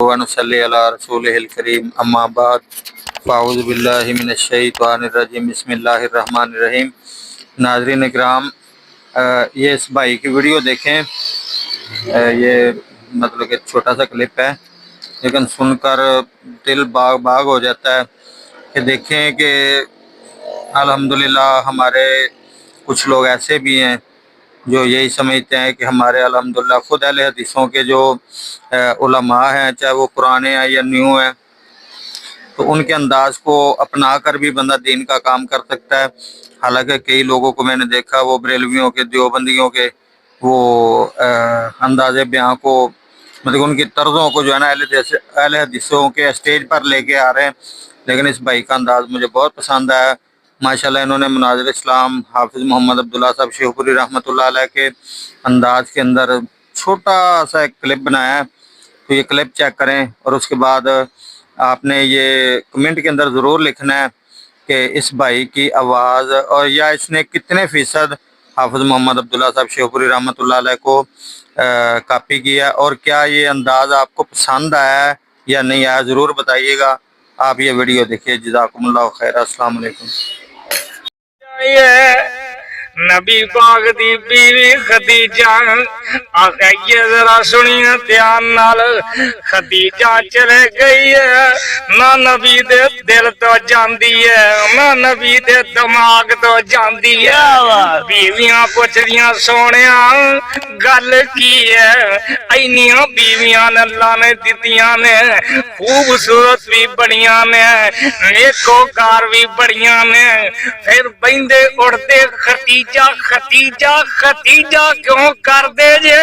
व नुसल्ली अला रसूलिहिल करीम अम्मा बाद फ़ाऊज़ु बिल्लाहि मिनश्शैतानिर रजीम बिस्मिल्लाहिर रहमानिर रहीम। नाज़रीन इकराम, ये इस भाई की वीडियो देखें। ये मतलब कि छोटा सा क्लिप है, लेकिन सुनकर दिल बाग बाग हो जाता है कि देखें कि अल्हम्दुलिल्लाह हमारे कुछ लोग ऐसे भी हैं जो यही समझते हैं कि हमारे अल्हम्दुलिल्लाह खुद अहले हदीसों के जो उलमा हैं, चाहे वो पुराने हैं या न्यू हैं, तो उनके अंदाज को अपना कर भी बंदा दीन का काम कर सकता है। हालांकि कई लोगों को मैंने देखा, वो बरेलवियों के, देवबंदियों के वो अंदाज़े बयां को, मतलब उनकी तर्ज़ों को जो है ना अहले हदीसों के स्टेज पर लेके आ रहे हैं। लेकिन इस भाई का अंदाज़ मुझे बहुत पसंद आया माशाल्लाह। इन्होंने मुनाज़िर इस्लाम हाफिज़ मोहम्मद अब्दुल्ला साहब शेखपुरी रहमतुल्लाह अलैह के अंदाज के अंदर छोटा सा एक क्लिप बनाया है। तो ये क्लिप चेक करें और उसके बाद आपने ये कमेंट के अंदर ज़रूर लिखना है कि इस भाई की आवाज़ और या इसने कितने फ़ीसद हाफिज़ मोहम्मद अब्दुल्ला साहब शेखपुरी रहमतुल्लाह अलैह को कॉपी किया, और क्या ये अंदाज़ आपको पसंद आया है या नहीं आया, ज़रूर बताइएगा। आप ये वीडियो देखिए। जज़ाकुमुल्लाह खैर। अस्सलाम वालेकुम। नबी पाक दी बीवी खदीजा आइए जरा सुनिए ध्यान नाल। खदीजा चले गई है, ना नबी दे दिल तो जांदी है, ना नबी दे दिमाग तो जांदी है। बीवियां पुछदियां सोनिया गल की है, इन्नियां बीवियां अल्लाह ने दितियां ने, खूबसूरत भी बड़ियां ने, नेकोकार भी बड़ियां ने, फिर बंदे उड़ते खतीजा खतीजा खतीजा क्यों कर दे जे?